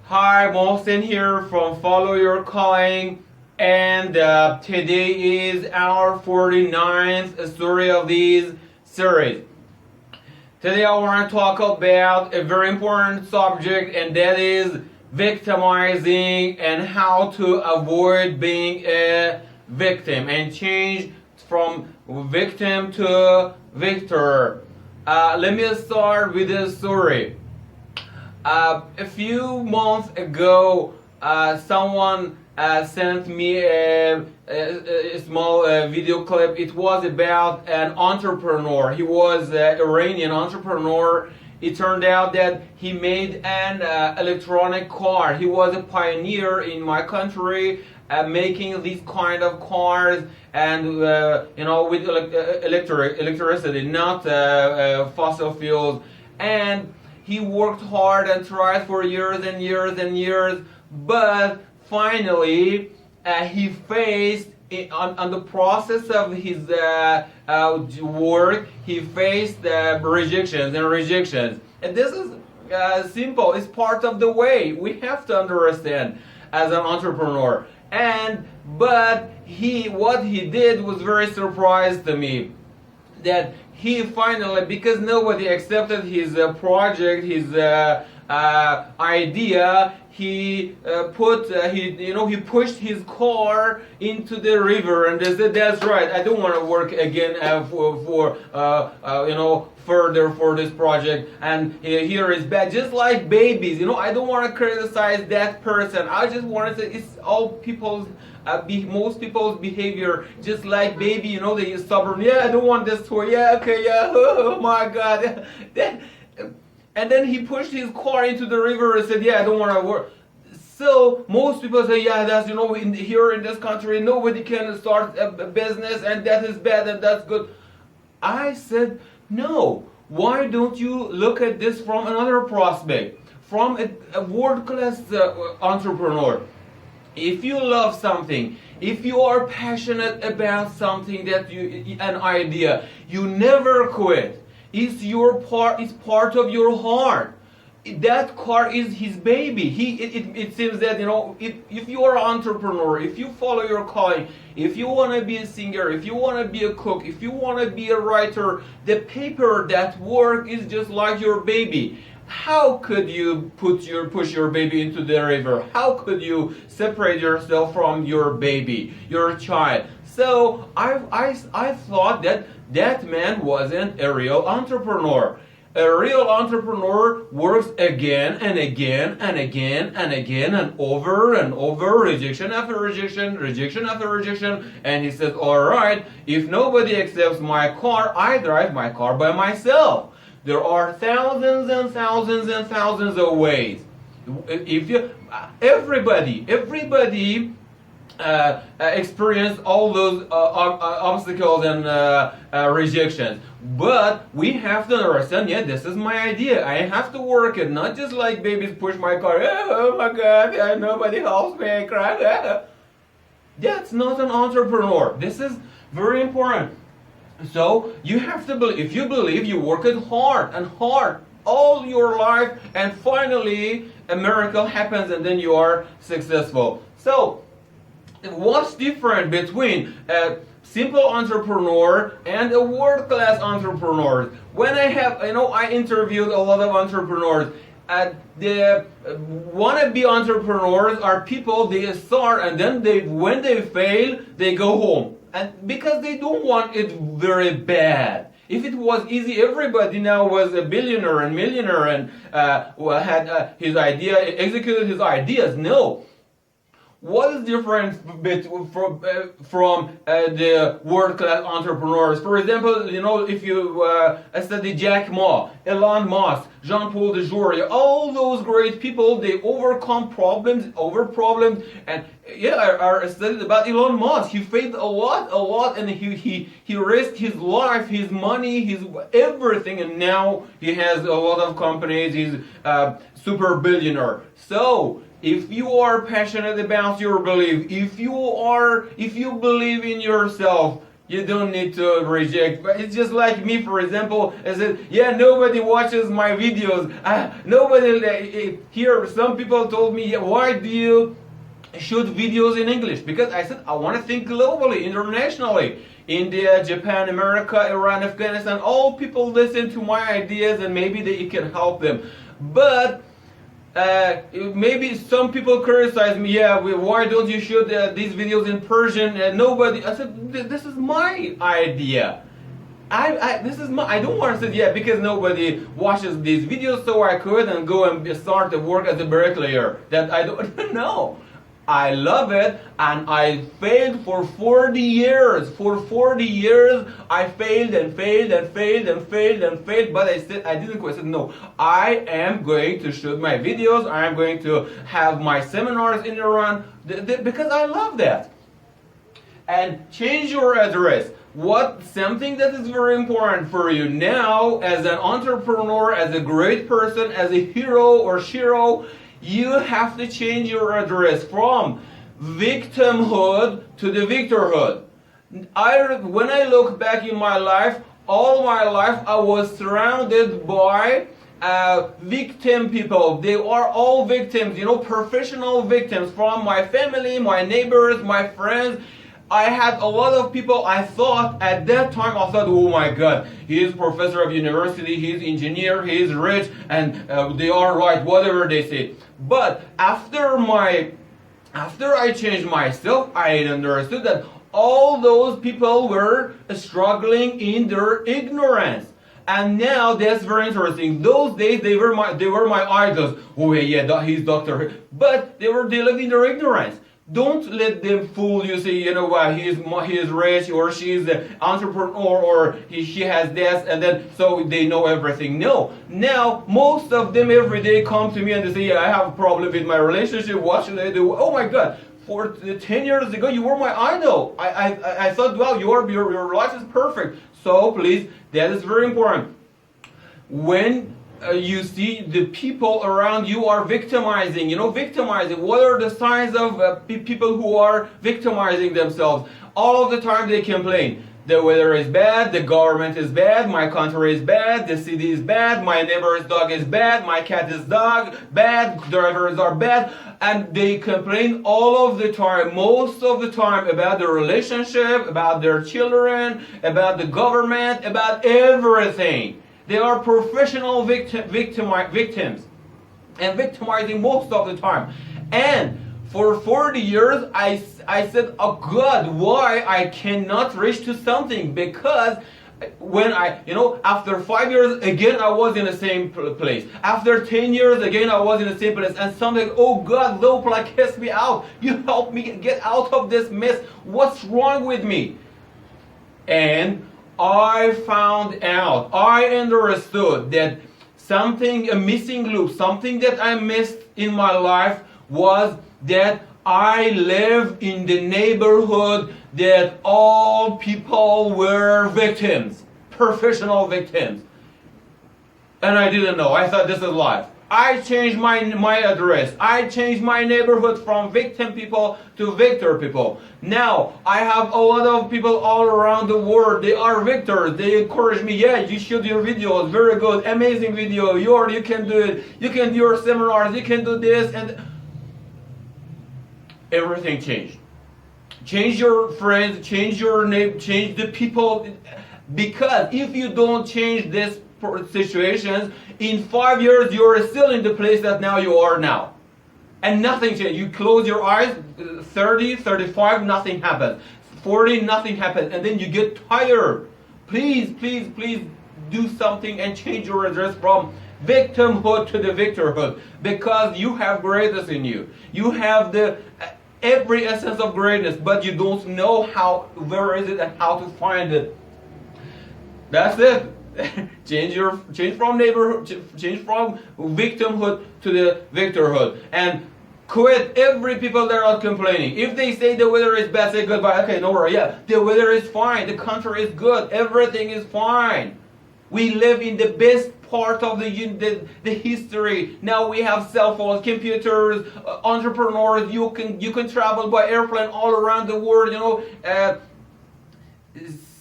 Hi, Mohsen here from Follow Your Calling, and today is our 49th story of this series. Today I want to talk about a very important subject, and that is victimizing and how to avoid being a victim and change from victim to victor. Let me start with a story. A few months ago, someone sent me a small video clip. It was about an entrepreneur. He was an Iranian entrepreneur. It turned out that he made an electronic car. He was a pioneer in my country, making these kind of cars, and with electricity, not fossil fuels. And he worked hard and tried for years and years and years, but finally he faced on the process of his work, he faced rejections and rejections. And this is simple. It's part of the way we have to understand as an entrepreneur. But what he did was very surprised to me. That he finally, because nobody accepted his project, his idea, he pushed his car into the river, and they said, "That's right. I don't want to work again further for this project." And here is bad, just like babies. I don't want to criticize that person. I just want to say it's all people's. Most people's behavior, just like baby, they are stubborn. Yeah, I don't want this toy. Yeah, okay, yeah. Oh my God. And then he pushed his car into the river and said, "Yeah, I don't want to work." So most people say, "Yeah, that's here in this country, nobody can start a business, and that is bad and that's good." I said, no. Why don't you look at this from another prospect, from a world-class entrepreneur? If you love something, if you are passionate about something, an idea, you never quit. It's part of your heart. That car is his baby. It seems that if you are an entrepreneur, if you follow your calling, if you want to be a singer, if you want to be a cook, if you want to be a writer, the paper, that work is just like your baby. How could you push your baby into the river? How could you separate yourself from your baby, your child? So I thought that man wasn't a real entrepreneur. A real entrepreneur works again and again and again and again and over, rejection after rejection, rejection after rejection, and he says, "All right, if nobody accepts my car, I drive my car by myself." There are thousands and thousands and thousands of ways. Everybody experience all those obstacles and rejections. But we have to understand, yeah, this is my idea. I have to work it, not just like babies push my car. Oh my God, nobody helps me, I cry. That's not an entrepreneur. This is very important. So you have to believe. If you believe, you work it hard and hard all your life, and finally a miracle happens, and then you are successful. So what's different between a simple entrepreneur and a world-class entrepreneur? When I interviewed a lot of entrepreneurs. The wannabe entrepreneurs are people, they start, and then when they fail, they go home. And because they don't want it very bad. If it was easy, everybody now was a billionaire and millionaire and had his idea, executed his ideas. No. What is different from the world-class entrepreneurs? For example, if you study Jack Ma, Elon Musk, Jean-Paul Dejoury, all those great people, they overcome problems, and I studied about Elon Musk. He failed a lot, and he risked his life, his money, his everything, and now he has a lot of companies. He's a super billionaire. So if you are passionate about your belief, if you believe in yourself, You don't need to reject. But it's just like me, for example. I said, yeah, nobody watches my videos. Nobody here. Some people told me, yeah, why do you shoot videos in English? Because I said I want to think globally, internationally. India, Japan, America, Iran, Afghanistan. All people listen to my ideas, and maybe it can help them. But maybe some people criticize me, yeah, why don't you shoot these videos in Persian? Nobody, I said, this is my idea. I don't want to say, yeah, because nobody watches these videos, so I could and go and start to work as a bricklayer. That I don't know. I love it, and I failed for 40 years. For 40 years, I failed and failed and failed and failed and failed, but I didn't quit. I said, no, I am going to shoot my videos. I am going to have my seminars in Iran, because I love that. And change your address. Something that is very important for you now, as an entrepreneur, as a great person, as a hero or shiro, you have to change your address from victimhood to the victorhood. When I look back in my life, all my life I was surrounded by victim people. They are all victims, professional victims from my family, my neighbors, my friends. I had a lot of people. I thought at that time, oh my God, he is professor of university, he's engineer, he's rich, and they are right, whatever they say. But after I changed myself, I understood that all those people were struggling in their ignorance. And now that's very interesting. Those days they were my idols. Oh yeah, he's doctor, but they lived in their ignorance. Don't let them fool you. Say, he is rich, or she's an entrepreneur, or she has this, and then so they know everything. No. Now most of them every day come to me and they say, yeah, I have a problem with my relationship. What should I do? Oh my God! 10 years ago you were my idol. I thought, well, your life is perfect. So please, that is very important. When you see the people around you are victimizing. Victimizing. What are the signs of people who are victimizing themselves? All of the time they complain. The weather is bad, the government is bad, my country is bad, the city is bad, my neighbor's dog is bad, my cat is bad, drivers are bad, and they complain all of the time, most of the time, about their relationship, about their children, about the government, about everything. They are professional victims and victimizing most of the time. And for 40 years, I said, oh God, why I cannot reach to something? Because when after 5 years, again, I was in the same place. After 10 years, again, I was in the same place. And something, oh God, Lopla, kiss me out. You help me get out of this mess. What's wrong with me? And I found out, I understood that a missing loop, something that I missed in my life was that I live in the neighborhood that all people were victims, professional victims. And I didn't know. I thought this is life. I changed my address. I changed my neighborhood from victim people to victor people. Now, I have a lot of people all around the world. They are victors. They encourage me, yeah, you shoot your videos. Very good. Amazing video. You can do it. You can do your seminars. You can do this. And everything changed. Change your friends. Change your name. Change the people. Because if you don't change this situations, in 5 years you are still in the place that now you are now, and nothing changed. You close your eyes, 30, 35, nothing happens. 40, nothing happens, and then you get tired. Please do something and change your address from victimhood to the victorhood, because you have greatness in you. You have the every essence of greatness, but you don't know where is it and how to find it. That's it. change from neighborhood, change from victimhood to the victorhood, and quit every people that are complaining. If they say the weather is bad, say goodbye. Okay, no worry. Yeah, the weather is fine. The country is good. Everything is fine. We live in the best part of the history. Now we have cell phones, computers, entrepreneurs. You can travel by airplane all around the world.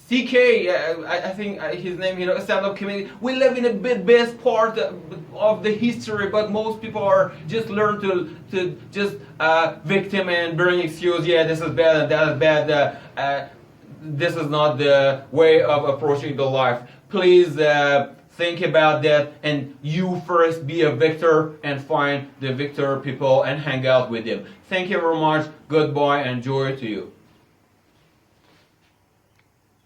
CK, I think his name, stand-up comedy. We live in a best part of the history, but most people are just learn to just victim and bring excuse. Yeah, this is bad and that is bad. This is not the way of approaching the life. Please think about that, and you first be a victor and find the victor people and hang out with them. Thank you very much. Goodbye and joy to you.